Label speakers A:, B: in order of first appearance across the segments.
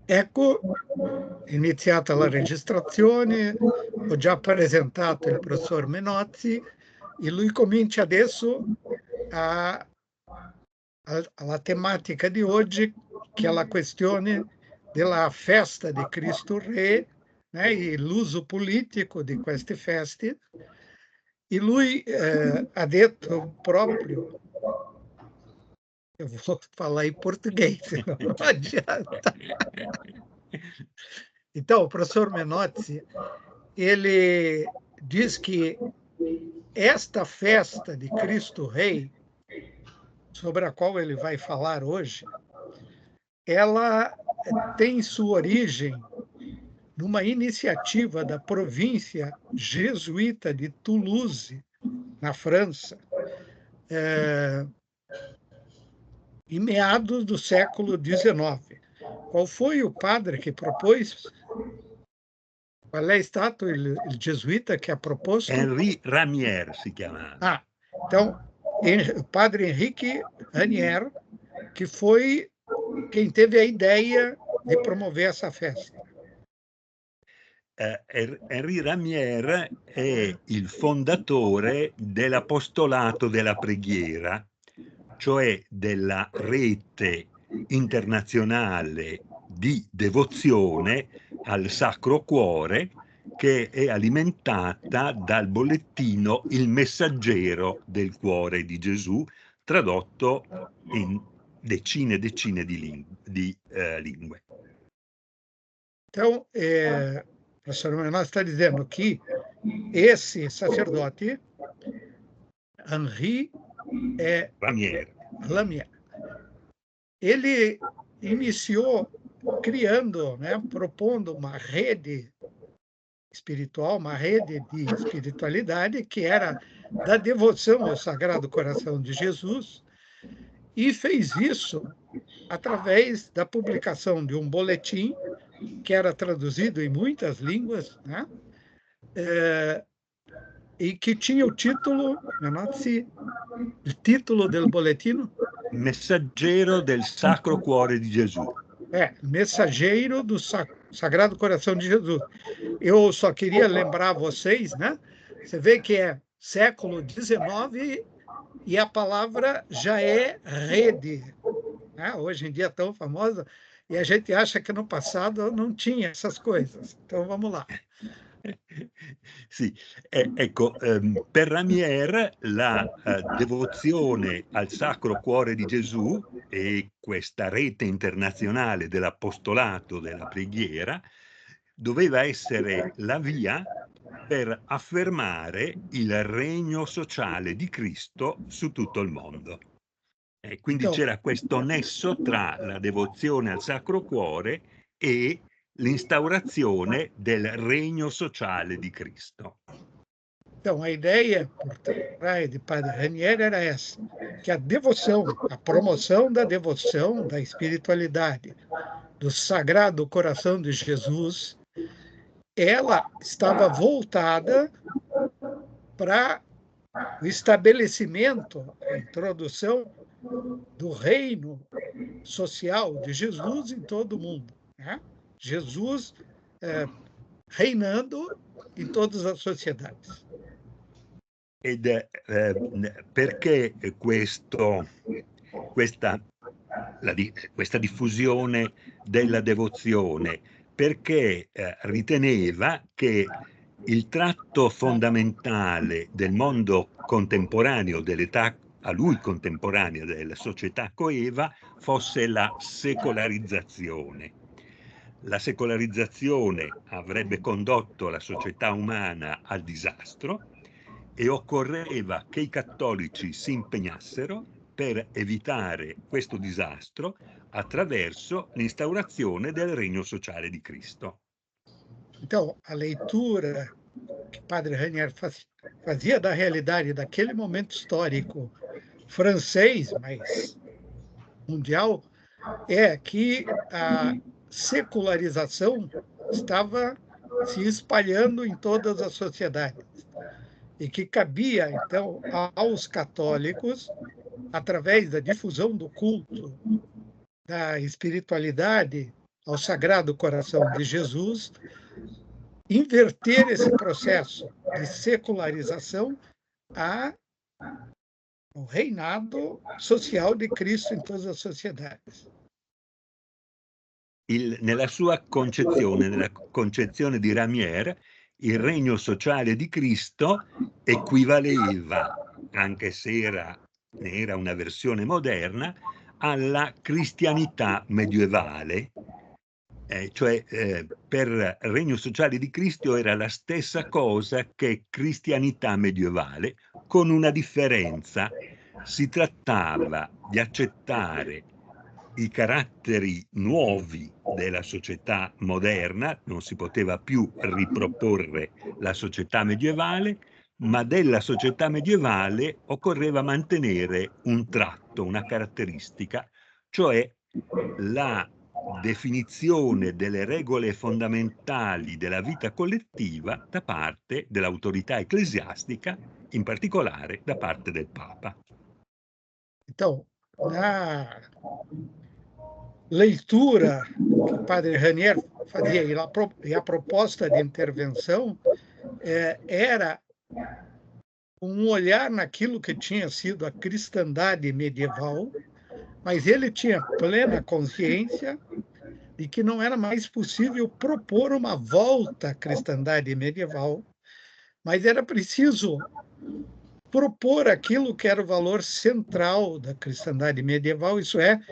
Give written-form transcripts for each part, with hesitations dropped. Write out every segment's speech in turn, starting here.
A: Ecco, iniziata la registrazione, ho già presentato il professor Menozzi e lui comincia adesso alla tematica di oggi, che è la questione della festa di Cristo Re, né, e l'uso politico di queste feste. E lui ha detto proprio, eu vou falar em português, senão não adianta. Então, o professor Menozzi, ele diz que esta festa de Cristo Rei, sobre a qual ele vai falar hoje, ela tem sua origem numa iniciativa da província jesuíta de Toulouse, na França, em meados do século XIX. Qual foi o padre que propôs? Qual é stato il jesuita che ha proposto?
B: Henri Ramier si chiamava.
A: Ah, então, o padre Henrique Ranier, que foi quem teve a ideia de promover essa festa.
B: Henri Ramier è il fondatore dell'apostolato della preghiera, cioè della rete internazionale di devozione al Sacro Cuore, che è alimentata dal bollettino Il Messaggero del Cuore di Gesù, tradotto in decine e decine di lingue.
A: Então, o professor Menor está dizendo que esse sacerdote, Henri
B: Ramier.
A: Lamier, ele iniciou criando, né, propondo uma rede espiritual, uma rede de espiritualidade que era da devoção ao Sagrado Coração de Jesus, e fez isso através da publicação de um boletim que era traduzido em muitas línguas, né? E que tinha o título, il titolo del bolettino?
B: Messaggero del Sacro Cuore di Gesù.
A: Mensageiro do Sagrado Coração de Jesus. Eu só queria lembrar vocês, né? Você vê que é século XIX e a palavra já é rede, né? Hoje em dia é tão famosa, e a gente acha que no passado não tinha essas coisas. Então vamos lá.
B: Sì, ecco, per Ramier la devozione al Sacro Cuore di Gesù e questa rete internazionale dell'apostolato della preghiera doveva essere la via per affermare il regno sociale di Cristo su tutto il mondo. E quindi
A: Então,
B: c'era questo nesso tra la devozione al Sacro Cuore e l'instaurazione del regno sociale di Cristo.
A: Então, a ideia por trás de Padre Ranieri era essa, que a devoção, a promoção da devoção, da espiritualidade, do Sagrado Coração de Jesus, ela estava voltada para o estabelecimento, a introdução do reino social de Jesus em todo o mundo, né? Jesus reinando em todas as sociedades.
B: Ed perché questa diffusione della devozione? Perché riteneva che il tratto fondamentale del mondo contemporaneo, dell'età a lui contemporanea della società coeva, fosse la secolarizzazione. La secolarizzazione avrebbe condotto la società umana al disastro e occorreva che i cattolici si impegnassero per evitare questo disastro attraverso l'instaurazione del regno sociale di Cristo.
A: Então, a leitura que Padre Ranieri fazia da realidade daquele momento histórico francês, mas mundial, é que a secularização estava se espalhando em todas as sociedades e que cabia, então, aos católicos, através da difusão do culto, da espiritualidade ao Sagrado Coração de Jesus, inverter esse processo de secularização ao reinado social de Cristo em todas as sociedades.
B: Nella concezione di Ramier, il regno sociale di Cristo equivaleva, anche se ne era una versione moderna, alla cristianità medievale. Per il regno sociale di Cristo era la stessa cosa che cristianità medievale, con una differenza: si trattava di accettare i caratteri nuovi della società moderna, non si poteva più riproporre la società medievale, ma della società medievale occorreva mantenere un tratto, una caratteristica, cioè la definizione delle regole fondamentali della vita collettiva da parte dell'autorità ecclesiastica, in particolare da parte del Papa.
A: Então, na leitura que o padre Ranier fazia, e a proposta de intervenção era um olhar naquilo que tinha sido a cristandade medieval, mas ele tinha plena consciência de que não era mais possível propor uma volta à cristandade medieval, mas era preciso propor aquilo que era o valor central da cristandade medieval, isso é,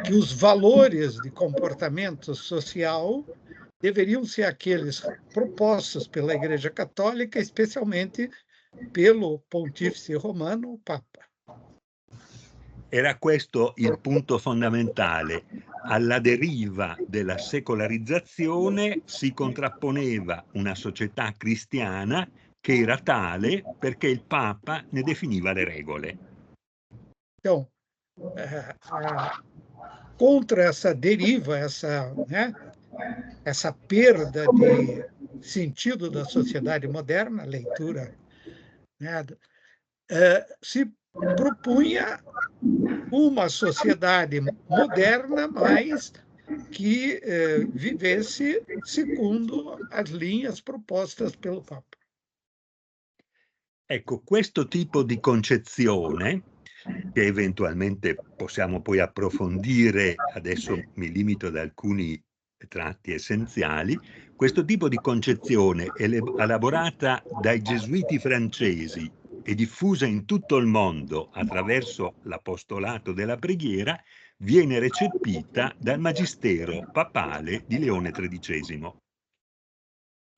A: que os valores de comportamento social deveriam ser aqueles propostos pela Igreja Católica, especialmente pelo Pontífice Romano, o Papa.
B: Era questo il punto fondamentale. Alla deriva della secolarizzazione si contrapponeva una società cristiana che era tale perché il Papa ne definiva le regole.
A: Então, contra essa deriva, essa perda de sentido da sociedade moderna, leitura, se propunha uma sociedade moderna, mas que vivesse segundo as linhas propostas pelo Papa.
B: Ecco, questo tipo di concezione, che eventualmente possiamo poi approfondire, adesso mi limito ad alcuni tratti essenziali, questo tipo di concezione elaborata dai gesuiti francesi e diffusa in tutto il mondo attraverso l'apostolato della preghiera, viene recepita dal magistero papale di Leone XIII.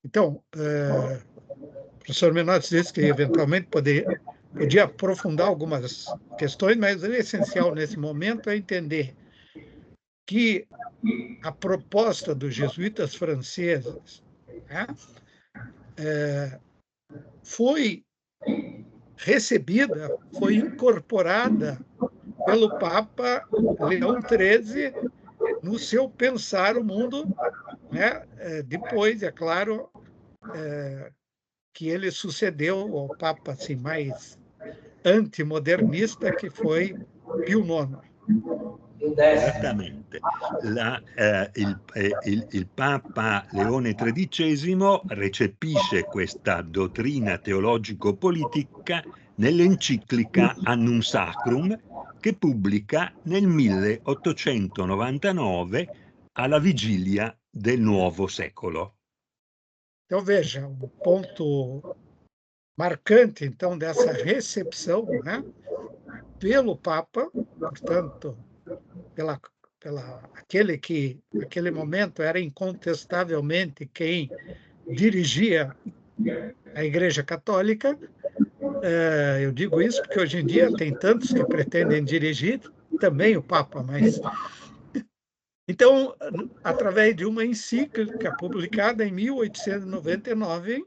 A: Então, o professor Menotti disse que eventualmente podia aprofundar algumas questões, mas o essencial nesse momento é entender que a proposta dos jesuítas franceses foi recebida, foi incorporada pelo Papa Leão XIII no seu pensar o mundo, depois, é claro, que ele sucedeu ao Papa assim, mais antimodernista, que foi Pio IX.
B: Esattamente. Il Papa Leone XIII recepisce questa dottrina teologico-politica nell'enciclica Annum Sacrum, che pubblica nel 1899 alla vigilia del nuovo secolo.
A: Então, veja, um ponto marcante, então, dessa recepção, pelo Papa, portanto, aquele que, naquele momento, era incontestavelmente quem dirigia a Igreja Católica. Eu digo isso porque hoje em dia tem tantos que pretendem dirigir, também o Papa, mas... Então, através de uma encíclica publicada em 1899,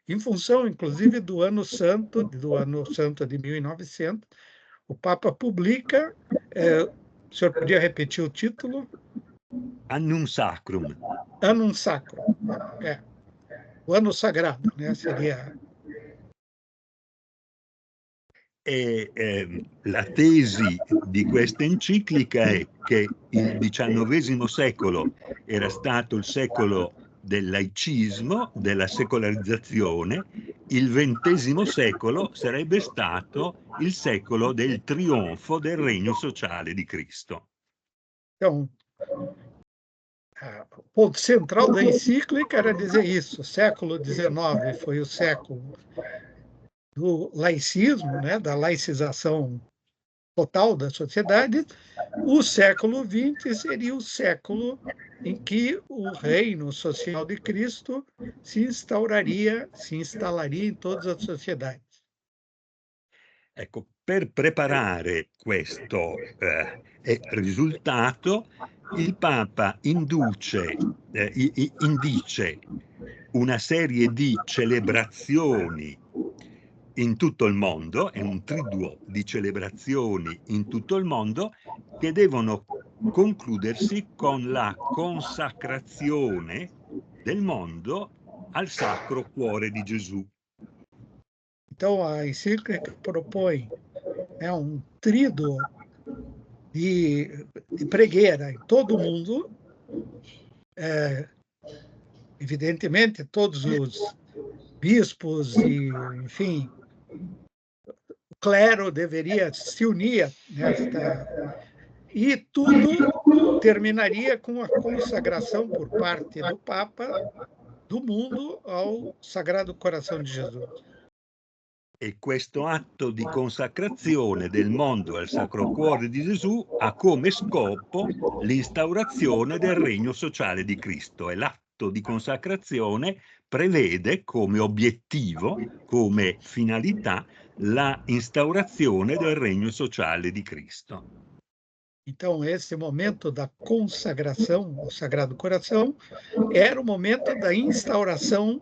A: em função, inclusive, do Ano Santo de 1900, o Papa publica... o senhor podia repetir o título?
B: Annum Sacrum.
A: Annum Sacrum. O Ano Sagrado, seria...
B: La tesi di questa enciclica è che il XIX secolo era stato il secolo del laicismo, della secolarizzazione, il XX secolo sarebbe stato il secolo del trionfo del regno sociale di Cristo.
A: Então, o ponto central da encíclica era dizer isso. O século XIX foi o século do laicismo, né, da laicização total da sociedade. O século XX seria o século em que o reino social de Cristo se instalaria em todas as sociedades.
B: Ecco, per preparare questo risultato, il Papa indice una serie di celebrazioni in tutto il mondo, è un triduo di celebrazioni in tutto il mondo, che devono concludersi con la consacrazione del mondo al Sacro Cuore di Gesù.
A: Então, a encíclica propõe um tríduo de pregueira em todo o mundo. Evidentemente, todos os bispos e, enfim, o clero deveria se unir nesta... E tudo terminaria com a consagração por parte do Papa do mundo ao Sagrado Coração de Jesus.
B: E questo atto di consacrazione del mondo al Sacro Cuore di Gesù ha come scopo l'instaurazione del regno sociale di Cristo, e l'atto di consacrazione prevede come obiettivo, come finalità, la instaurazione del regno sociale di Cristo.
A: Então, esse momento da consagração ao Sagrado Coração era o momento da instauração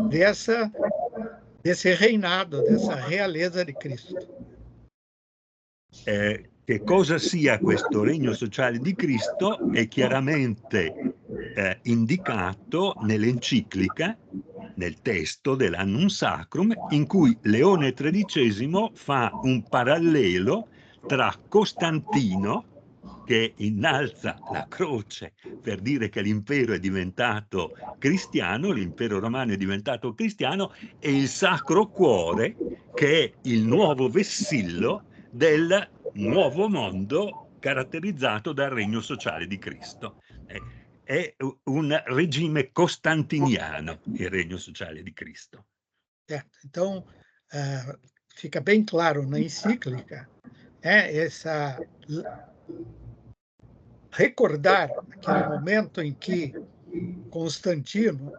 A: desse reinado, dessa realeza di Cristo.
B: Che cosa sia questo regno sociale di Cristo è chiaramente indicato nell'enciclica, nel testo dell'Annum Sacrum, in cui Leone XIII fa un parallelo tra Costantino, che innalza la croce per dire che l'impero è diventato cristiano, l'impero romano è diventato cristiano, e il Sacro Cuore, che è il nuovo vessillo del nuovo mondo caratterizzato dal regno sociale di Cristo. È un regime costantiniano, il regno sociale di Cristo.
A: Então, fica bem claro na encíclica essa... recordar aquele momento em que Constantino,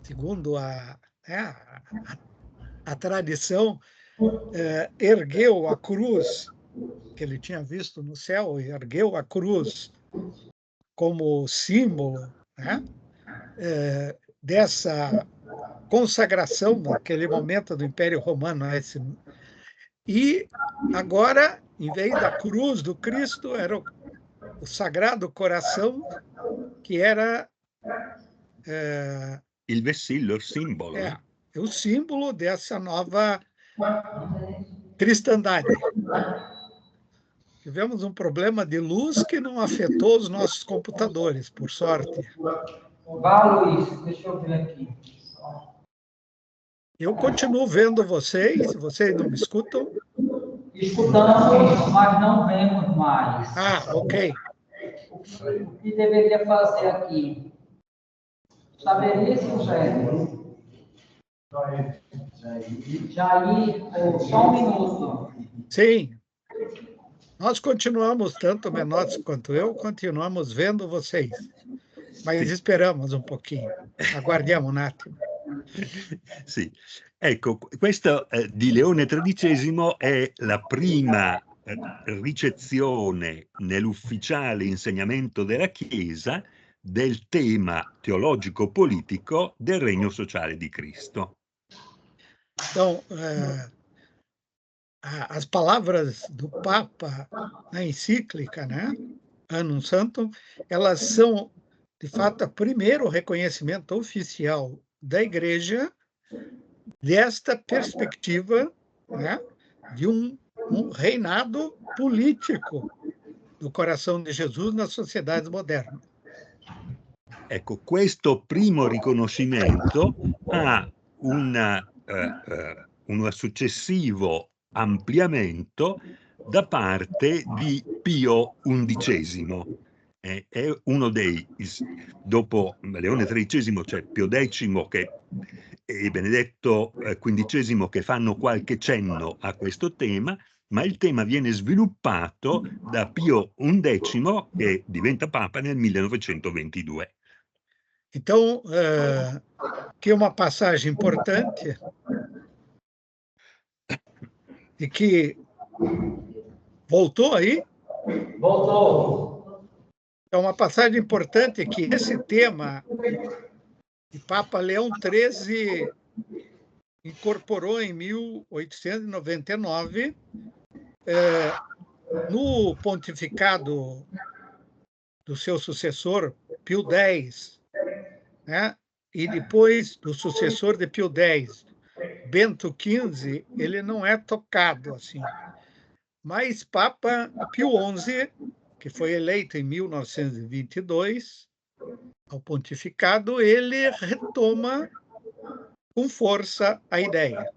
A: segundo a tradição, ergueu a cruz que ele tinha visto no céu, e ergueu a cruz como símbolo, né, dessa consagração naquele momento do Império Romano. E agora, em vez da cruz do Cristo, era o Sagrado Coração, que era...
B: il vessillo, il simbolo.
A: É o símbolo dessa nova cristandade. Tivemos um problema de luz que não afetou os nossos computadores, por sorte.
C: Vá, Luiz, deixa eu ver aqui.
A: Eu continuo vendo vocês não me escutam?
C: Escutamos, mas não vemos mais.
A: Ok.
C: O que deveria fazer aqui? Saberia se o Jair, só um minuto.
A: Sim. Nós continuamos, tanto Menotti quanto eu, continuamos vendo vocês. Mas esperamos un pochino, aguardiamo un attimo.
B: Sì, ecco, questo di Leone XIII è la prima ricezione nell'ufficiale insegnamento della Chiesa del tema teologico-politico del regno sociale di Cristo.
A: Então, as palavras do Papa na encíclica, né, Annum Sanctum, elas são, de fato, o primeiro reconhecimento oficial da Igreja desta perspectiva, né, de um reinado político do coração di Gesù nas sociedades moderne.
B: Ecco, questo primo riconoscimento ha un successivo ampliamento da parte di Pio XI. È uno dopo Leone XIII, c'è Pio X e Benedetto XV che fanno qualche cenno a questo tema, ma il tema viene sviluppato da Pio XI che diventa Papa nel 1922.
A: Então, aqui é uma passagem importante e que voltou aí.
C: Voltou.
A: É uma passagem importante que esse tema de Papa Leão XIII incorporou em 1899 no pontificado do seu sucessor, Pio X, né? E depois do sucessor de Pio X, Bento XV, ele não é tocado assim. Mas Papa Pio XI, que foi eleito em 1922, ao pontificado, ele retoma com força a ideia.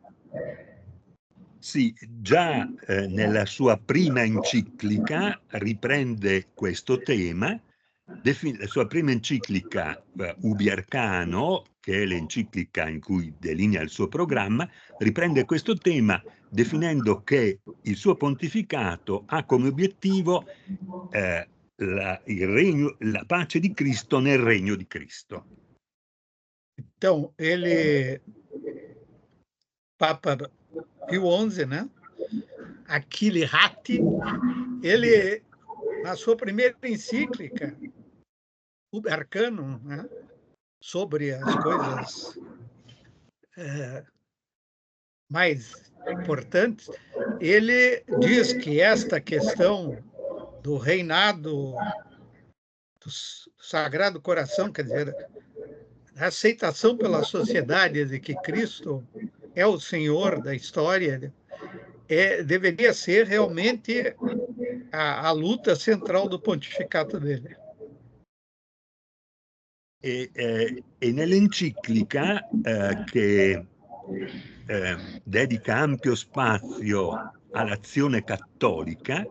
B: Sì, già nella sua prima enciclica riprende questo tema. La sua prima enciclica, Ubi Arcano, che è l'enciclica in cui delinea il suo programma, riprende questo tema definendo che il suo pontificato ha come obiettivo la pace di Cristo nel regno di Cristo.
A: Então, Papa Pio XI, né? Achille Ratti, ele, na sua primeira encíclica, Ubi Arcanum, né? Sobre as coisas mais importantes, ele diz que esta questão do reinado do Sagrado Coração, quer dizer, a aceitação pela sociedade de que Cristo é o Senhor da história, deveria ser realmente a luta central do pontificato dele.
B: E nell'enciclica che dedica ampio spazio all'azione cattolica,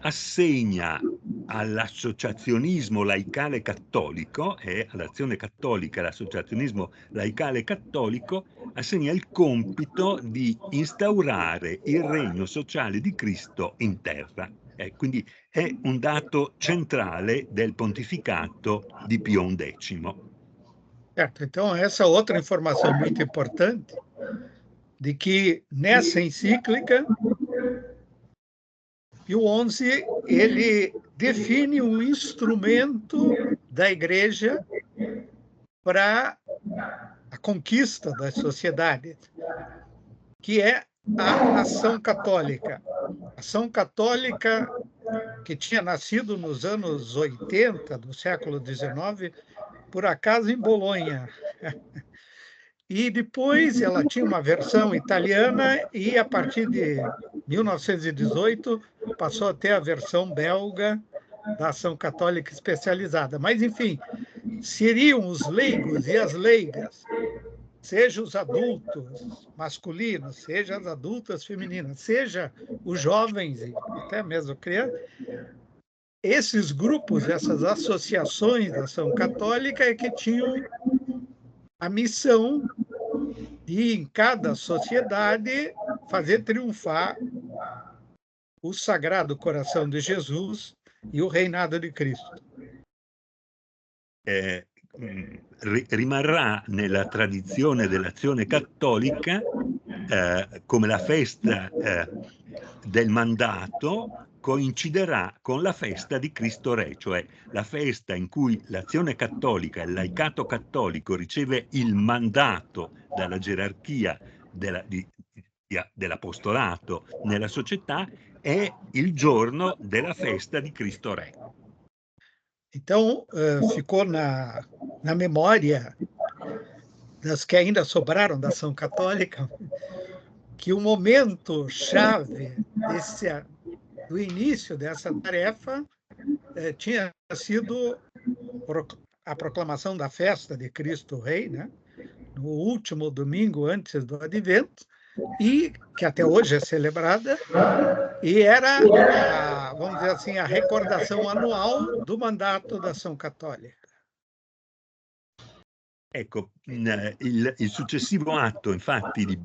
B: assegna all'associazionismo laicale cattolico e all'azione cattolica, l'associazionismo laicale cattolico, assegna il compito di instaurare il regno sociale di Cristo in terra. Quindi è un dato centrale del pontificato di Pio XI.
A: Certo, então essa outra informação muito importante, de que nessa encíclica, Pio XI, ele define um instrumento da Igreja para a conquista das sociedades, que é a ação católica. A ação católica que tinha nascido nos anos 80 do século XIX, por acaso em Bolonha. E depois ela tinha uma versão italiana e, a partir de 1918, passou a ter a versão belga da ação católica especializada. Mas, enfim, seriam os leigos e as leigas, seja os adultos masculinos, seja as adultas femininas, seja os jovens e até mesmo crianças, esses grupos, essas associações da ação católica é que tinham a missão de, em cada sociedade, fazer triunfar o Sagrado Coração de Jesus e o reinado di Cristo.
B: Rimarrà nella tradizione dell'azione cattolica come la festa del mandato coinciderà con la festa di Cristo Re, cioè la festa in cui l'azione cattolica, il laicato cattolico riceve il mandato dalla gerarchia dell'apostolato nella società, è il giorno della festa di Cristo Re.
A: Então, ficou na memória das que ainda sobraram da ação católica que o momento chave do início dessa tarefa tinha sido a proclamação da festa de Cristo Rei, né? No último domingo antes do Advento, e que até hoje é celebrada, e era, vamos dizer assim, a recordação anual do mandato da Ação Católica.
B: Ecco, il successivo atto infatti di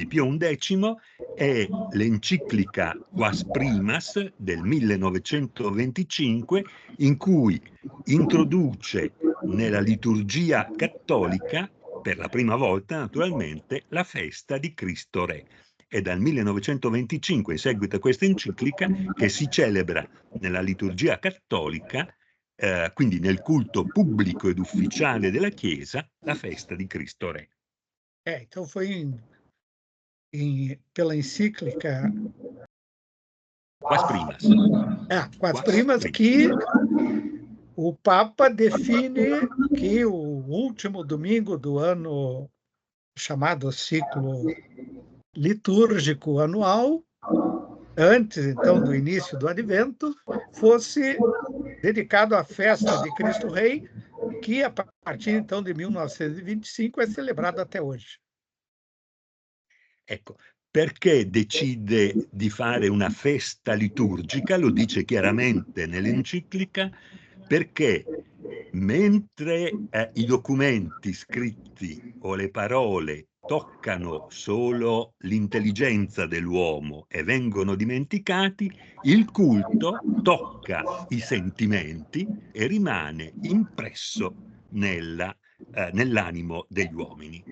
B: Pio XI è l'enciclica Quas Primas del 1925, in cui introduce nella liturgia cattolica, per la prima volta naturalmente, la festa di Cristo Re. È dal 1925, in seguito a questa enciclica, che si celebra nella liturgia cattolica, quindi nel culto pubblico ed ufficiale della Chiesa, la festa di Cristo Re.
A: Então foi pela encíclica
B: Quas Primas.
A: Quas Primas, que o Papa define que o último domingo do ano, chamado ciclo litúrgico anual, antes, então, do início do Advento, fosse dedicado à festa de Cristo Rei, que, a partir, então, de 1925, é celebrado até hoje.
B: Ecco, perché decide di fare una festa liturgica? Lo dice chiaramente nell'enciclica, perché mentre i documenti scritti o le parole toccano solo l'intelligenza dell'uomo e vengono dimenticati, il culto tocca i sentimenti e rimane impresso nell'animo degli uomini.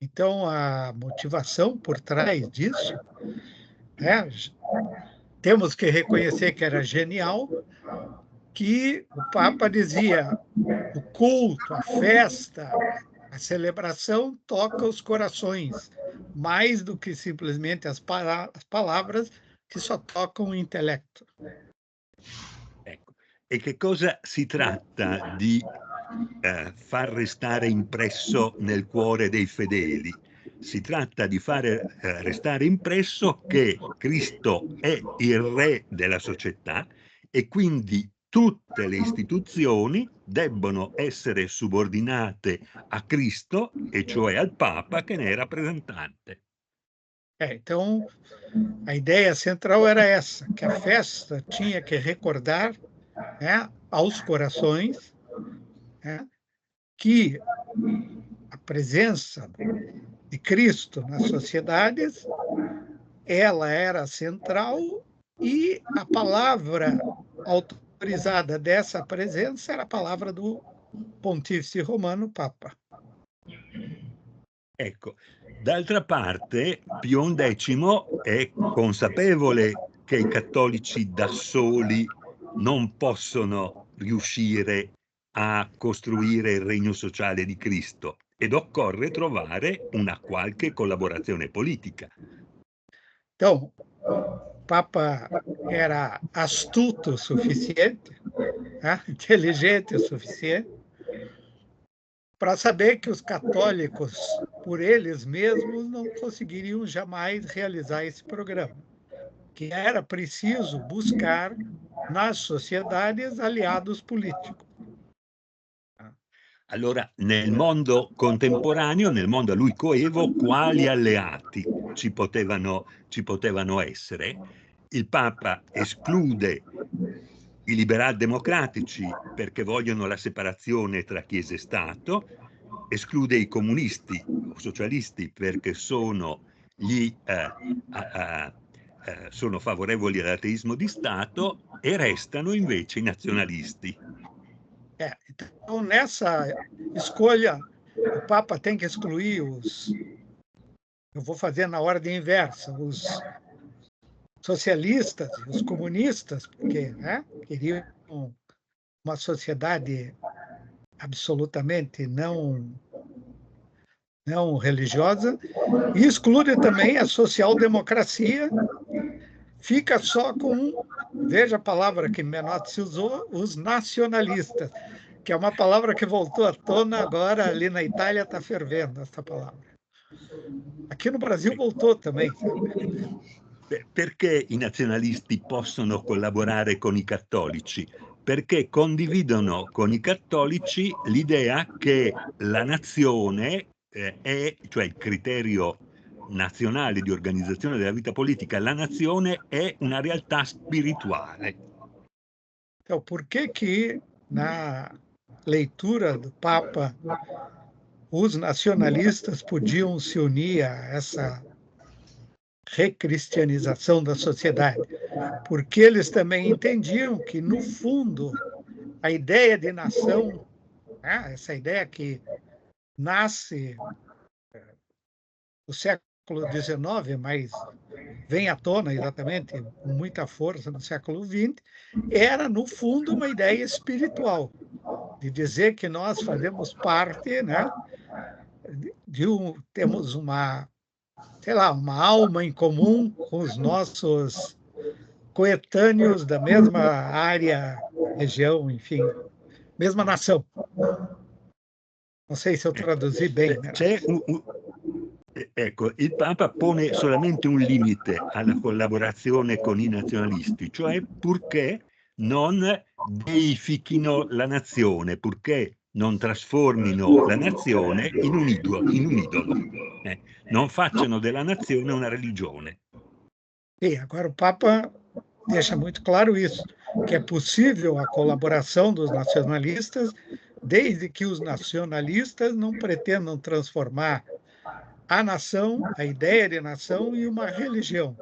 A: Então, a motivação por trás disso, né, temos que reconhecer que era genial, que o Papa dizia: o culto, a festa, a celebração toca os corações, mais do que simplesmente as palavras que só tocam o intelecto.
B: Ecco. E che cosa si tratta di far restare impresso nel cuore dei fedeli? Si tratta di fare restare impresso che Cristo è il re della società e quindi tutte le istituzioni debbono essere subordinate a Cristo, e cioè al Papa che ne è rappresentante.
A: Então, a ideia central era essa, que a festa tinha que recordar, né, aos corações, né, que a presença de Cristo nas sociedades, ela era central, e a palavra autorizada dessa presença era a palavra do Pontífice Romano, Papa.
B: Ecco, d'altra parte Pio X è consapevole che i cattolici da soli non possono riuscire a costruire il regno sociale di Cristo ed occorre trovare una qualche collaborazione politica.
A: Então, o Papa era astuto o suficiente, né, inteligente o suficiente, para saber que os católicos, por eles mesmos, não conseguiriam jamais realizar esse programa, que era preciso buscar nas sociedades aliados políticos.
B: Allora, nel mondo contemporaneo, nel mondo a lui coevo, quali alleati ci potevano essere? Il Papa esclude i liberal-democratici perché vogliono la separazione tra Chiesa e Stato, esclude i comunisti o socialisti perché sono sono favorevoli all'ateismo di Stato, e restano invece i nazionalisti.
A: Então, nessa escolha, o Papa tem que excluir eu vou fazer na ordem inversa, os socialistas e os comunistas, porque, né, queriam uma sociedade absolutamente não religiosa, e exclui também a social-democracia, fica só com, veja a palavra que Menotti usou, os nacionalistas, que é uma palavra que voltou à tona agora, ali na Itália está fervendo essa palavra. Aqui no Brasil voltou também.
B: Perché i nazionalisti possono collaborare con i cattolici? Perché condividono con i cattolici l'idea che la nazione cioè il criterio nazionale di organizzazione della vita politica, la nazione è una realtà spirituale.
A: Então, por que na leitura do Papa os nacionalistas podiam se unir a essa recristianização da sociedade? Porque eles também entendiam que, no fundo, a ideia de nação, né, essa ideia que nasce no século XIX, mas vem à tona exatamente com muita força no século XX, era, no fundo, uma ideia espiritual, de dizer que nós fazemos parte, né, temos uma, sei lá, uma alma em comum com os nossos coetâneos da mesma área, região, enfim, mesma nação. Não sei se eu traduzi bem, né?
B: Ecco, il Papa pone solamente un limite alla collaborazione con i nazionalisti, cioè purché non deifichino la nazione, purché non trasformino la nazione in un idolo, non facciano della nazione una religione.
A: E agora o Papa deixa muito claro isso, que é possível a colaboração dos nacionalistas, desde que os nacionalistas não pretendam transformar a nação, a ideia de nação, em uma religião.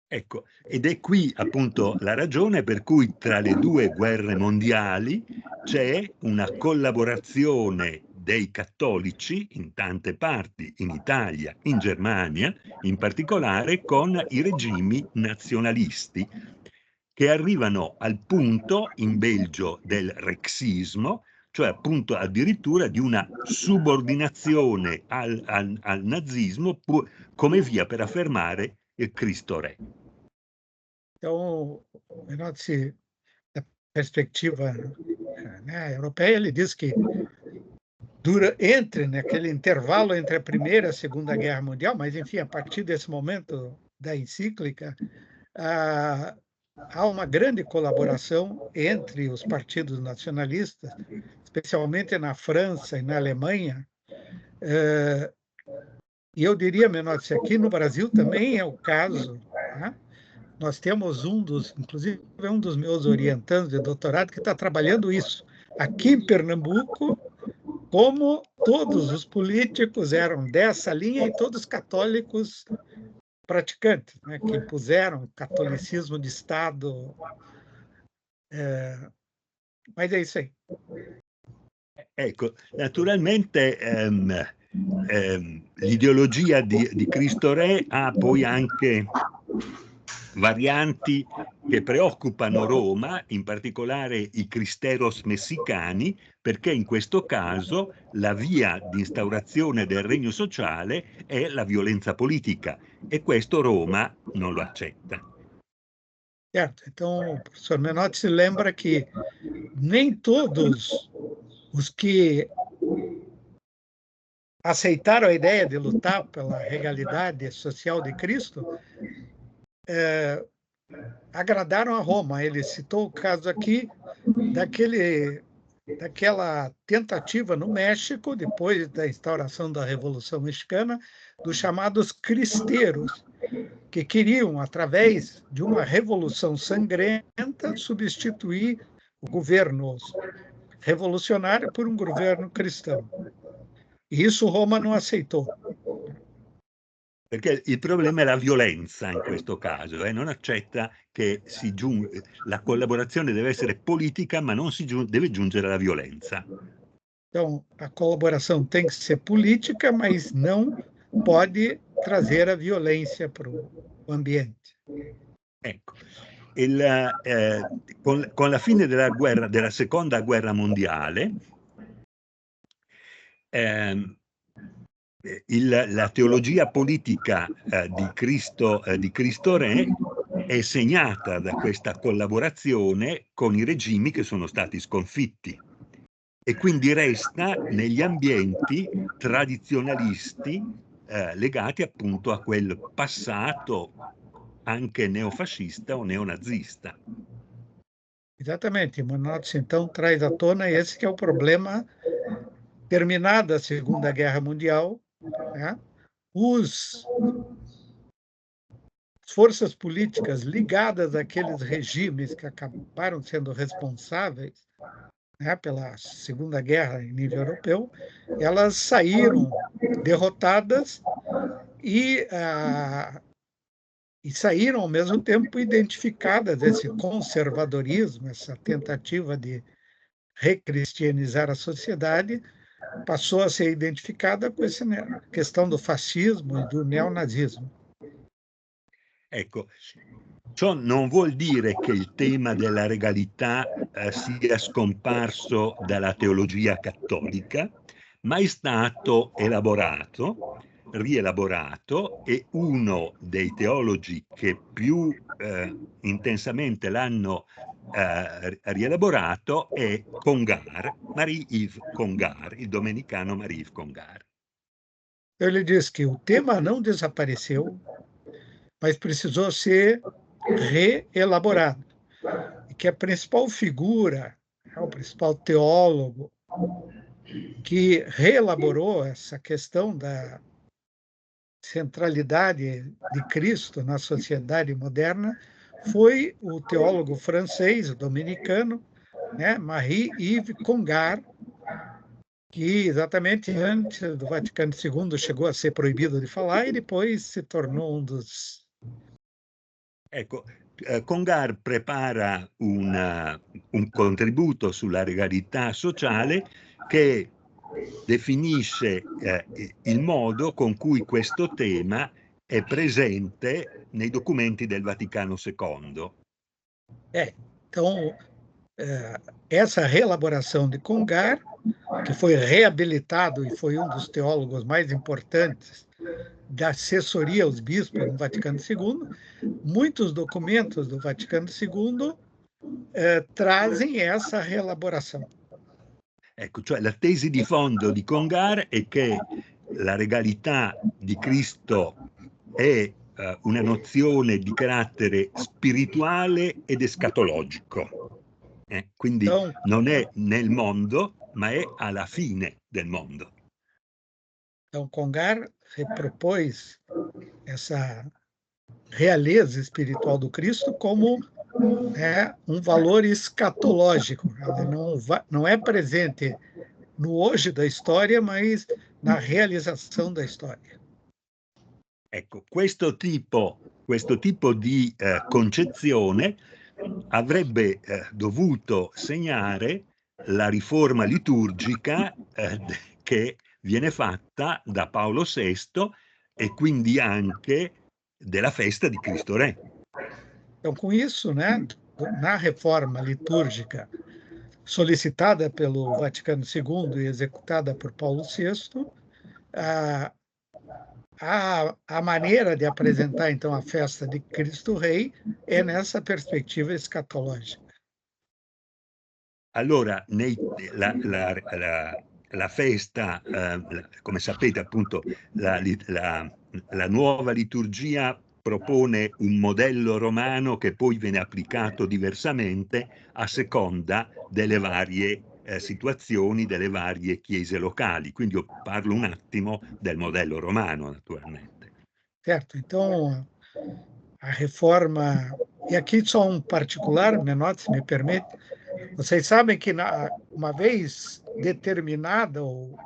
B: Ecco, ed è qui appunto la ragione per cui tra le due guerre mondiali c'è una collaborazione dei cattolici in tante parti, in Italia, in Germania, in particolare con i regimi nazionalisti, che arrivano al punto in Belgio del rexismo, cioè appunto addirittura di una subordinazione al nazismo come via per affermare il Cristo Re.
A: Então, Menotti, da perspectiva, né, europeia, ele diz que entre naquele intervalo entre a Primeira e a Segunda Guerra Mundial, mas, enfim, a partir desse momento da encíclica, há uma grande colaboração entre os partidos nacionalistas, especialmente na França e na Alemanha. E eu diria, Menotti, aqui no Brasil também é o caso, né? Nós temos inclusive um dos meus orientandos de doutorado que está trabalhando isso. Aqui em Pernambuco, como todos os políticos eram dessa linha e todos católicos praticantes, né, que impuseram catolicismo de Estado. Mas é isso aí.
B: Ecco, naturalmente l'ideologia di Cristo Re ha poi anche varianti che preoccupano Roma, in particolare i cristeros messicani, perché in questo caso la via di instaurazione del regno sociale è la violenza politica e questo Roma non lo accetta.
A: Certo, então o professor Menotti se lembra que nem todos os que aceitaram a ideia de lutar pela regalidade social de Cristo agradaram a Roma. Ele citou o caso aqui daquela tentativa no México, depois da instauração da Revolução Mexicana, dos chamados cristeiros, que queriam, através de uma revolução sangrenta, substituir o governo revolucionário por um governo cristão. E isso Roma não aceitou.
B: Perché il problema è la violenza in questo caso, non accetta che la collaborazione deve essere politica, ma non deve giungere alla violenza.
A: Então, a colaboração tem que ser política, mas não pode trazer a violência para o ambiente.
B: Ecco, con la fine della seconda guerra mondiale, la teologia politica di Cristo Re è segnata da questa collaborazione con i regimi che sono stati sconfitti e quindi resta negli ambienti tradizionalisti legati appunto a quel passato anche neofascista o neonazista.
A: Exatamente. Manotes, então, traz à tona esse que é o problema. Terminada a Segunda Guerra Mundial, né, as forças políticas ligadas àqueles regimes que acabaram sendo responsáveis, né, pela Segunda Guerra em nível europeu, elas saíram derrotadas e, e saíram, ao mesmo tempo, identificadas, esse conservadorismo, essa tentativa de recristianizar a sociedade, passou a ser identificada com essa questão do fascismo e do neonazismo.
B: Ecco, ciò non vuol dire che il tema della regalità sia scomparso dalla teologia cattolica, ma è stato elaborato, rielaborato, e uno dei teologi che più intensamente l'hanno rielaborato è Congar, Marie-Yves Congar, il domenicano Marie-Yves Congar.
A: Ele diz que o tema não desapareceu, mas precisou ser reelaborado. E que a principal figura, o principal teólogo que reelaborou essa questão da centralidade de Cristo na sociedade moderna foi o teólogo francês, dominicano, né, Marie-Yves Congar, que exatamente antes do Vaticano II chegou a ser proibido de falar e depois se tornou um dos...
B: Ecco, Congar prepara un contributo sulla regalità sociale che definisce il modo con cui questo tema è presente nei documenti del Vaticano II.
A: Então, essa reelaboração de Congar, que foi reabilitado e foi um dos teólogos mais importantes da assessoria aos bispos no Vaticano II, muitos documentos do Vaticano II trazem essa reelaboração.
B: Ecco, cioè la tesi di fondo di Congar è che la regalità di Cristo è una nozione di carattere spirituale ed escatologico. Quindi
A: Então,
B: non è nel mondo, ma è alla fine del mondo.
A: Então, Congar repropôs essa realeza espiritual do Cristo como um valor escatológico. Ela não é presente no hoje da história, mas na realização da história.
B: Ecco, questo tipo di concezione avrebbe dovuto segnare la riforma liturgica che viene fatta da Paolo VI e quindi anche della festa di Cristo Re.
A: Então, com isso, né, na reforma litúrgica solicitada pelo Vaticano II e executada por Paulo VI, a maneira de apresentar, então, a festa de Cristo Rei é nessa perspectiva escatológica.
B: Allora, la festa, come sapete appunto, la nuova liturgia propone un modello romano che poi viene applicato diversamente a seconda delle varie situazioni, delle varie chiese locali. Quindi io parlo un attimo del modello romano, naturalmente.
A: Certo, então a reforma... E aqui só um particular, Menotti, se me permite, vocês sabem que uma vez determinado o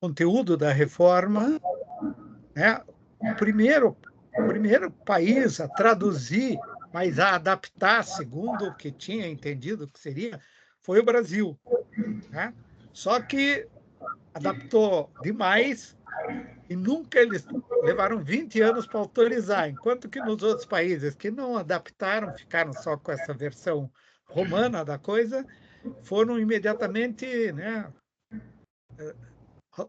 A: conteúdo da reforma, né, o primeiro país a traduzir, mas a adaptar segundo o que tinha entendido que seria, foi o Brasil, né? Só que adaptou demais e nunca eles levaram 20 anos para autorizar, enquanto que nos outros países que não adaptaram, ficaram só com essa versão romana da coisa, foram imediatamente, né,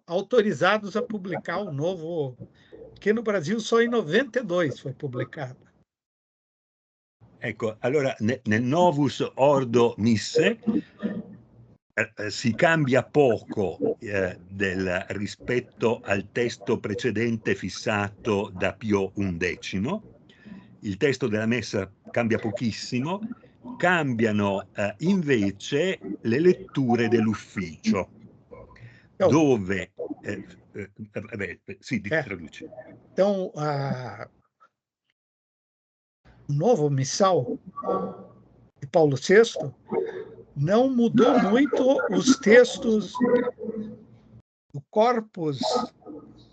A: autorizados a publicar o novo, que no Brasil só em 92 foi publicado.
B: Ecco, allora nel Novus Ordo Misse si cambia poco rispetto al testo precedente fissato da Pio XI. Il testo della messa cambia pochissimo, cambiam invece le letture dell'ufficio, dove... sì, traduci.
A: Então, o novo missal de Paulo VI não mudou muito os textos do corpus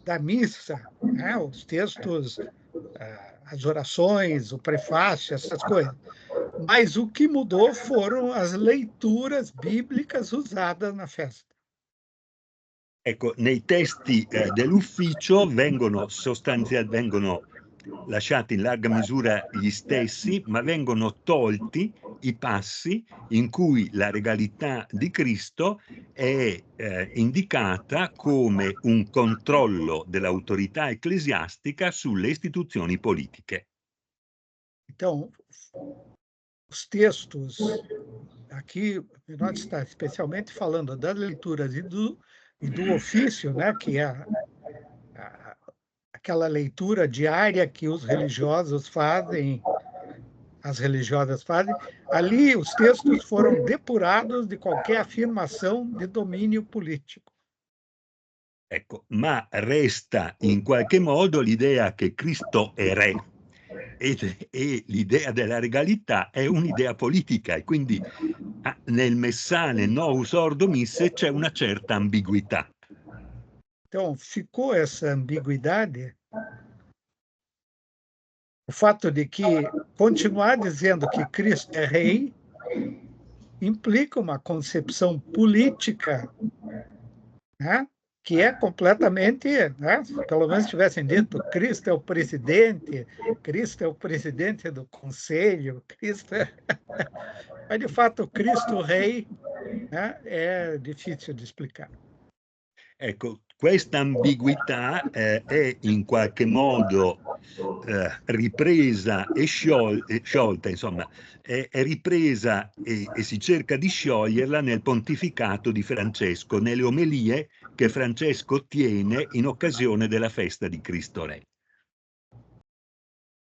A: da missa, né? Os textos, as orações, o prefácio, essas coisas. Mas o que mudou foram as leituras bíblicas usadas na festa.
B: Ecco, nei testi dell'ufficio vengono lasciati in larga misura gli stessi, ma vengono tolti i passi in cui la regalità di Cristo è indicata come un controllo dell'autorità ecclesiastica sulle istituzioni politiche.
A: Então, os textos, aqui nós está especialmente falando das leituras e do ofício, né, que é aquela leitura diária que os religiosos fazem, as religiosas fazem. Ali os textos foram depurados de qualquer afirmação de domínio político.
B: Ecco, ma resta in qualche modo l'idea che Cristo è re e l'idea della regalità è un'idea politica e quindi nel messale Novus Ordo Missae c'è una certa ambiguità.
A: Então, ficou essa ambiguidade, o fato de que continuar dizendo que Cristo é rei implica uma concepção política, né, que é completamente, né, pelo menos tivessem dito, Cristo é o presidente do conselho, Cristo é... Mas, de fato, Cristo rei, né, é difícil de explicar.
B: Ecco, questa ambiguità è in qualche modo ripresa e sciolta, insomma, è ripresa e si cerca di scioglierla nel pontificato di Francesco, nelle omelie che Francesco tiene in occasione della festa di Cristo Re.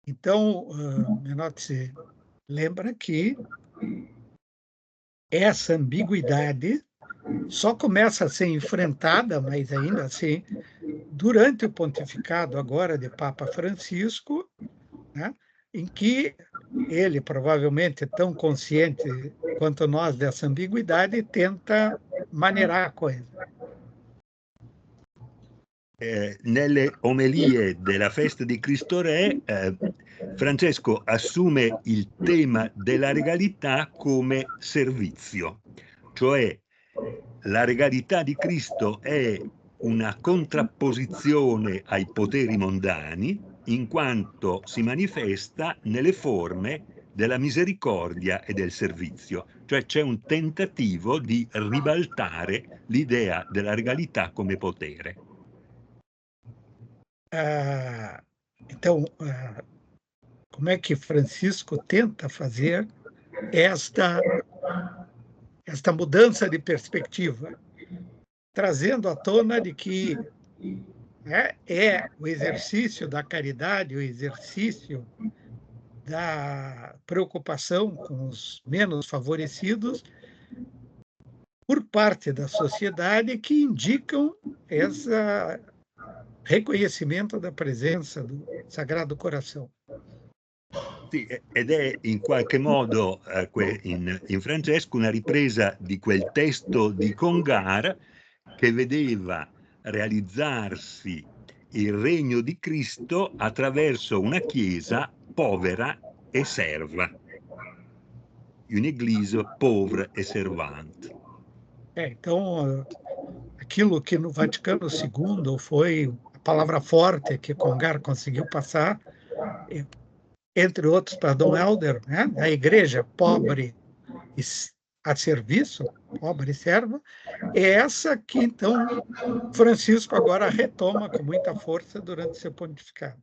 A: Então, Menotti lembra que essa ambiguidade só começa a ser enfrentada, mas ainda assim, durante o pontificado agora de Papa Francisco, né, em que ele, provavelmente tão consciente quanto nós dessa ambiguidade, tenta maneirar a coisa.
B: Nelle omelie della festa di Cristo Re, Francesco assume il tema della regalità come servizio, cioè la regalità di Cristo è una contrapposizione ai poteri mondani in quanto si manifesta nelle forme della misericordia e del servizio, cioè c'è un tentativo di ribaltare l'idea della regalità come potere.
A: Então, como é que Francisco tenta fazer esta mudança de perspectiva, trazendo à tona de que é o exercício da caridade, o exercício da preocupação com os menos favorecidos por parte da sociedade que indicam esse reconhecimento da presença do Sagrado Coração.
B: Sì, ed è in qualche modo in Francesco una ripresa di quel testo di Congar che vedeva realizzarsi il regno di Cristo attraverso una Chiesa povera e serva, un'Église pauvre et servante.
A: Então, aquilo que no Vaticano II foi a palavra forte que Congar conseguiu passar, entre outros, para Dom Helder, né, a igreja pobre e a serviço, pobre e serva, é essa que, então, Francisco agora retoma com muita força durante seu pontificado.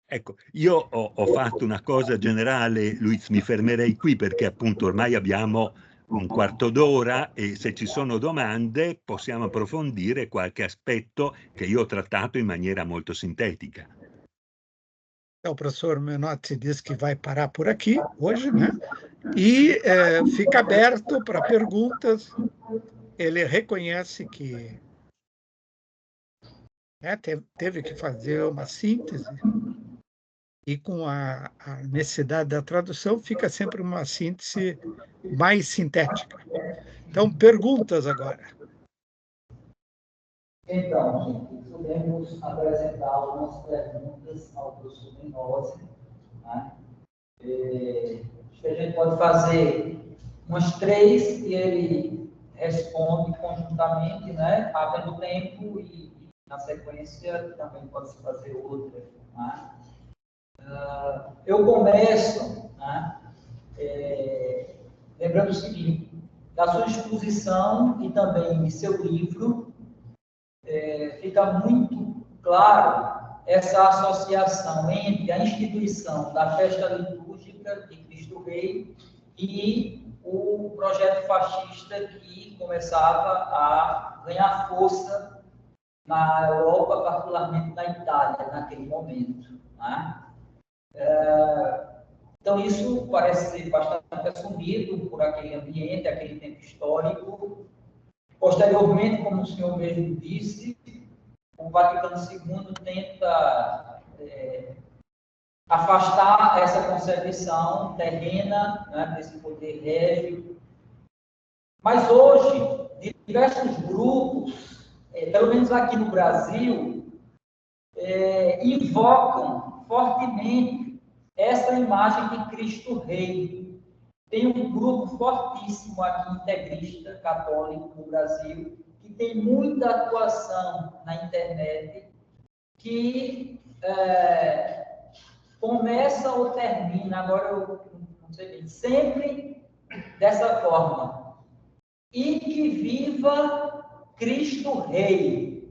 B: Ecco, io ho fatto una cosa generale, Luiz, mi fermerei qui perché appunto ormai abbiamo un quarto d'ora e se ci sono domande possiamo approfondire qualche aspetto che io ho trattato in maniera molto sintetica.
A: Então, o professor Menotti disse que vai parar por aqui hoje, né? E fica aberto para perguntas. Ele reconhece que teve que fazer uma síntese e com a necessidade da tradução fica sempre uma síntese mais sintética. Então, perguntas agora.
C: Então, gente, podemos apresentar algumas perguntas ao professor Menotti, né? Acho que a gente pode fazer umas 3 e ele responde conjuntamente, né? Havendo tempo e na sequência também pode-se fazer outra, né? Eu começo, né? Lembrando o seguinte, da sua exposição e também de seu livro, fica muito claro essa associação entre a instituição da festa litúrgica de Cristo Rei e o projeto fascista que começava a ganhar força na Europa, particularmente na Itália, naquele momento, né? Então, isso parece ser bastante assumido por aquele ambiente, aquele tempo histórico. Posteriormente, como o senhor mesmo disse, o Vaticano II tenta afastar essa concepção terrena, né, desse poder régio. Mas hoje, diversos grupos, pelo menos aqui no Brasil, invocam fortemente essa imagem de Cristo Rei. Tem um grupo fortíssimo aqui, integrista, católico, no Brasil, que tem muita atuação na internet, que começa ou termina, agora eu não sei bem, sempre dessa forma. E que viva Cristo Rei.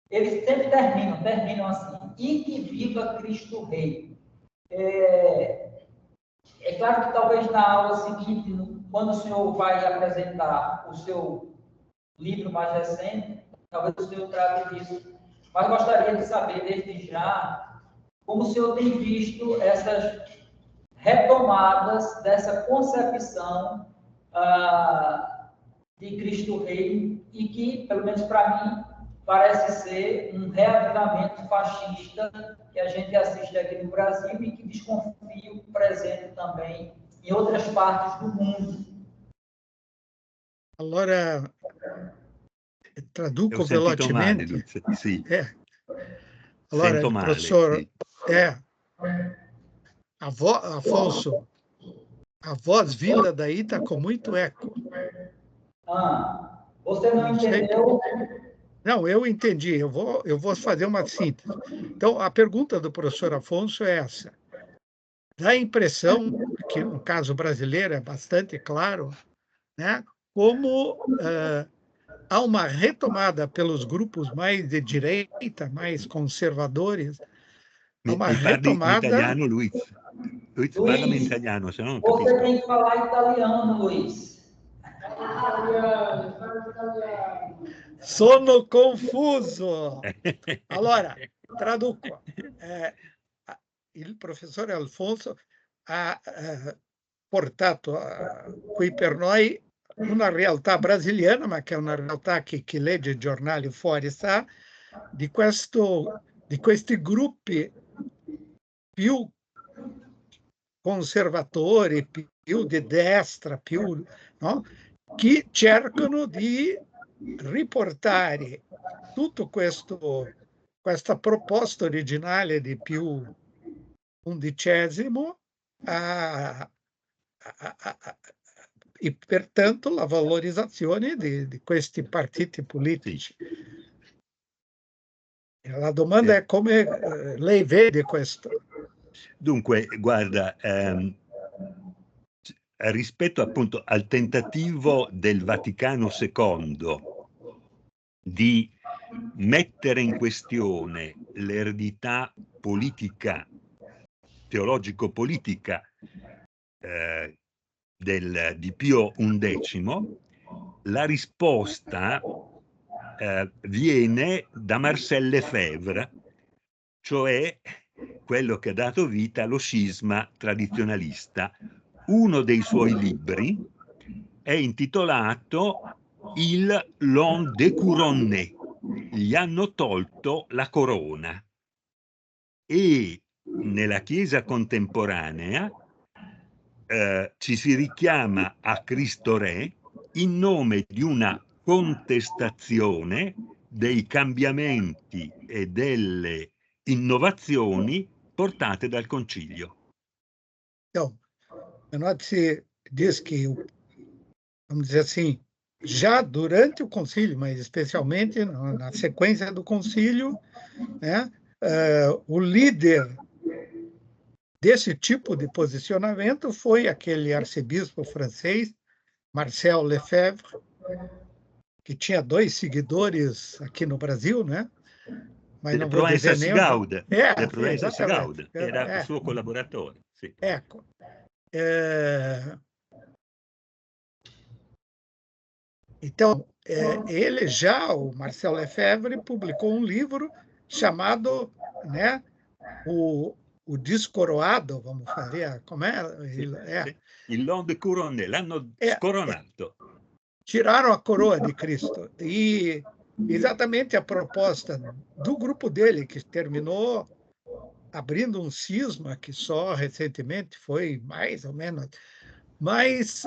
C: Eles sempre terminam assim. E que viva Cristo Rei. É claro que talvez na aula seguinte, quando o senhor vai apresentar o seu livro mais recente, talvez o senhor trate disso. Mas gostaria de saber, desde já, como o senhor tem visto essas retomadas dessa concepção de Cristo Rei e que, pelo menos para mim, parece ser um reavivamento fascista que a gente assiste aqui no Brasil e que desconfio presente também em outras partes do mundo.
A: Allora, traduco
B: Ho sentito male,
A: velocemente.
B: Luis. Sì,
A: Allora,
B: sento
A: il
B: male,
A: professor
B: sì.
A: Afonso, a voz vinda daí está com muito eco.
C: Você não entendeu?
A: Não, eu entendi. Eu vou fazer uma síntese. Então, a pergunta do professor Afonso é essa. Dá a impressão, que no caso brasileiro é bastante claro, né, como há uma retomada pelos grupos mais de direita, mais conservadores, há uma
B: Mi parli in
A: retomada.
B: italiano, Luis? Luis, parlami in italiano, se no non
C: Você
B: capisco.
C: tem que falar italiano, Luiz.
A: Sono confuso. Allora, traduco. Il professore Alfonso ha portato qui per noi una realtà brasiliana, ma che è una realtà che chi legge i giornali fuori sa, di questi gruppi più conservatori, più di destra, no? Che cercano di riportare tutto questa proposta originale di Pio XI e pertanto la valorizzazione di questi partiti politici. La domanda è come lei vede questo?
B: Dunque, guarda, rispetto appunto al tentativo del Vaticano II di mettere in questione l'eredità politica, teologico-politica di Pio XI, la risposta viene da Marcel Lefebvre, cioè quello che ha dato vita allo scisma tradizionalista. Uno dei suoi libri è intitolato Il l'ont découronné, gli hanno tolto la corona, e nella Chiesa contemporanea ci si richiama a Cristo Re in nome di una contestazione dei cambiamenti e delle innovazioni portate dal Concilio.
A: Então, Menotti diz que, vamos dizer assim, já durante o concílio, mas especialmente na sequência do concílio, né, o líder desse tipo de posicionamento foi aquele arcebispo francês, Marcel Lefebvre, que tinha 2 seguidores aqui no Brasil, né? Mas não vou dizer nem...
B: Gauda. Proença
A: exatamente.
B: Gauda, era suo collaboratore. Sì.
A: Ecco. Então, ele já, o Marcel Lefebvre, publicou um livro chamado, né, o Descoroado, vamos fazer, como é?
B: Il l'ont découronné, l'hanno scoronato.
A: Tiraram a coroa de Cristo. E exatamente a proposta do grupo dele, que terminou abrindo um cisma que só recentemente foi mais ou menos... Mas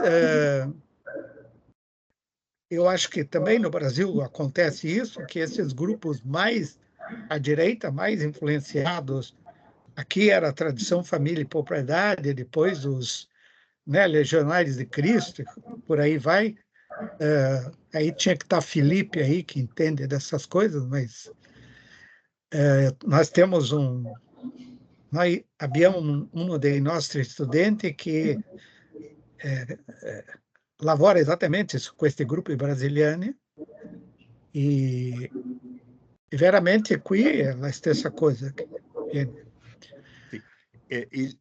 A: eu acho que também no Brasil acontece isso, que esses grupos mais à direita, mais influenciados, aqui era a tradição família e propriedade, depois os, né, Legionários de Cristo, por aí vai. Aí tinha que estar Felipe aí, que entende dessas coisas, mas nós temos havia um de nossos estudantes que lavora exatamente isso, com este grupo brasiliano, e veramente qui è la stessa cosa.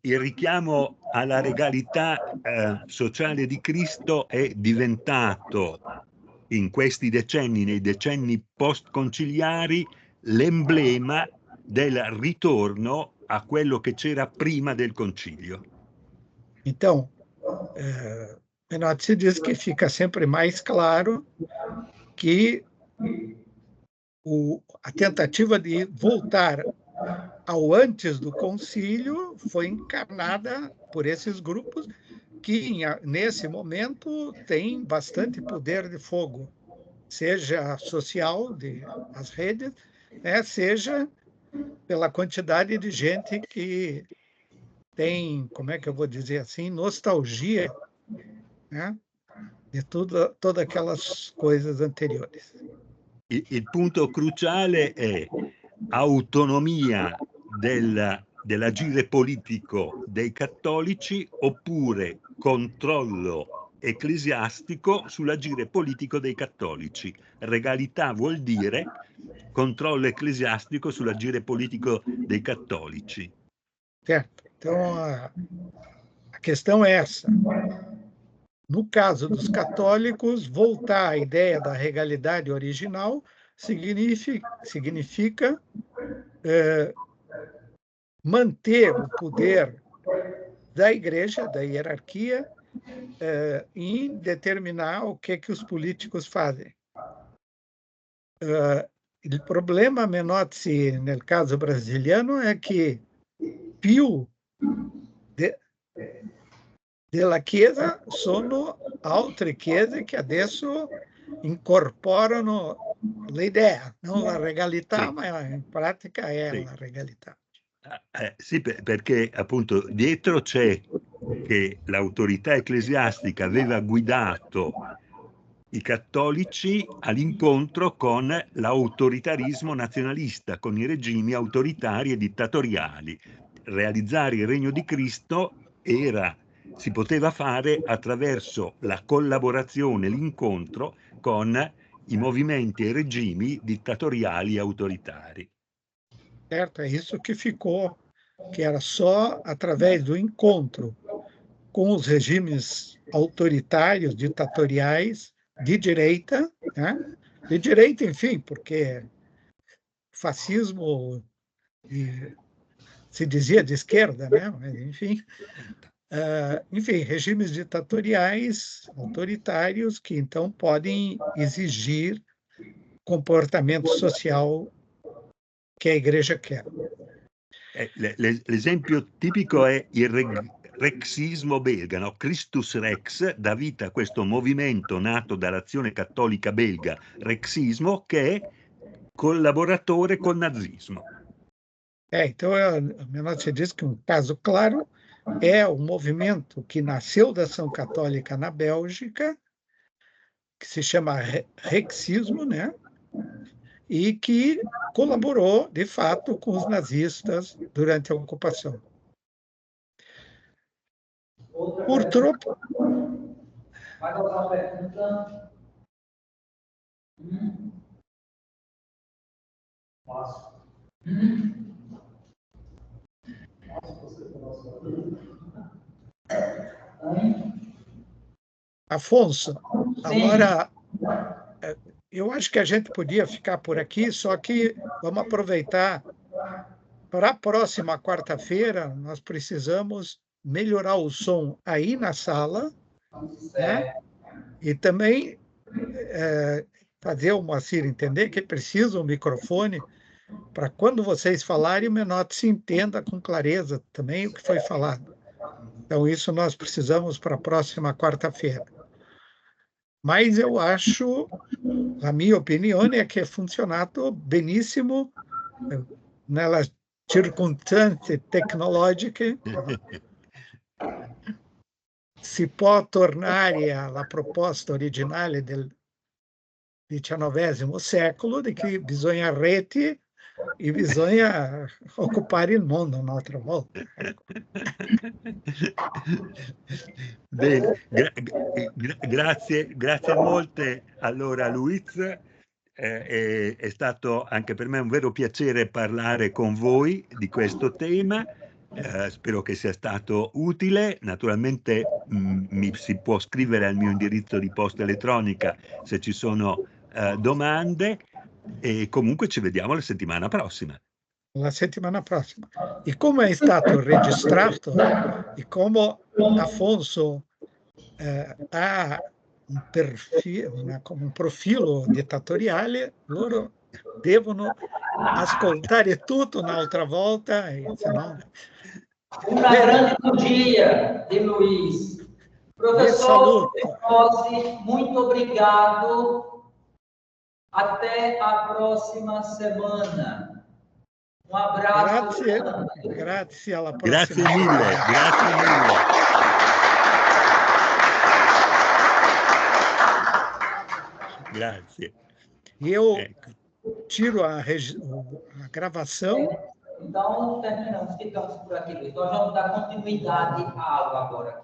B: Il richiamo alla regalità sociale di Cristo è diventato in questi decenni, nei decenni post-conciliari, l'emblema del ritorno a quello che c'era prima del concilio.
A: Então, Menotti diz que fica sempre mais claro que a tentativa de voltar ao antes do concílio foi encarnada por esses grupos que, nesse momento, têm bastante poder de fogo, seja social, as redes, né, seja pela quantidade de gente que tem, como é que eu vou dizer assim, nostalgia, né, de todas aquelas coisas anteriores.
B: Il punto cruciale è autonomia dell'agire politico dei cattolici oppure controllo ecclesiastico sull'agire politico dei cattolici. Regalità vuol dire controllo ecclesiastico sull'agire politico dei cattolici.
A: Certo. Então, a questão é essa. No caso dos católicos, voltar à ideia da regalidade original significa manter o poder da igreja, da hierarquia, em determinar o que os políticos fazem. O problema, Menotti, no caso brasiliano, é que più della Chiesa sono altre chiese che adesso incorporano l'idea, non la regalità, sì, ma in pratica è sì, la regalità.
B: Sì, perché appunto dietro c'è che l'autorità ecclesiastica aveva guidato i cattolici all'incontro con l'autoritarismo nazionalista, con i regimi autoritari e dittatoriali. Realizzare il regno di Cristo si poteva fare attraverso la collaborazione, l'incontro con i movimenti e i regimi dittatoriali e autoritari.
A: Certo, é isso que ficou, que era só através do encontro com os regimes autoritários, ditatoriais, de direita, né? De direita, enfim, porque fascismo se dizia de esquerda, né? Mas, enfim, regimes ditatoriais, autoritários, que então podem exigir comportamento social que a igreja quer.
B: L'esempio tipico è il rexismo belga, no? Christus Rex dà vita a questo movimento nato dall'azione cattolica belga, rexismo, che è collaboratore col nazismo.
A: Então, você diz que um caso claro é o movimento que nasceu da ação católica na Bélgica, que se chama rexismo, né? E que colaborou, de fato, com os nazistas durante a ocupação. Por tropa.
C: Mais alguma pergunta? Posso.
A: Afonso, agora, eu acho que a gente podia ficar por aqui, só que vamos aproveitar para a próxima quarta-feira, nós precisamos melhorar o som aí na sala, né? E também fazer o Moacir entender que precisa um microfone para quando vocês falarem, o Menotti se entenda com clareza também o que foi falado. Então, isso nós precisamos para a próxima quarta-feira. Mas eu acho, a minha opinião é que é funcionato benissimo nella circostanze tecnologiche. Si può tornare alla proposta originale del XIX secolo, di che bisogna reti e bisogna occupare il mondo un'altra volta.
B: Bene, grazie molte allora Luiz, è stato anche per me un vero piacere parlare con voi di questo tema, spero che sia stato utile, naturalmente si può scrivere al mio indirizzo di posta elettronica se ci sono domande e comunque ci vediamo la settimana prossima.
A: La settimana prossima. E come è stato registrato e come Afonso ha un profilo dittatoriale, loro devono ascoltare tutto un'altra volta, senão...
C: Uma grande bom dia de Luiz. Professor Rossi, muito obrigado. Até a próxima semana. Um abraço.
A: Grazie alla prossima.
B: Grazie mille. Grazie.
A: Eu tiro a gravação.
C: Então, terminamos, ficamos por aqui. Nós vamos dar continuidade à aula agora.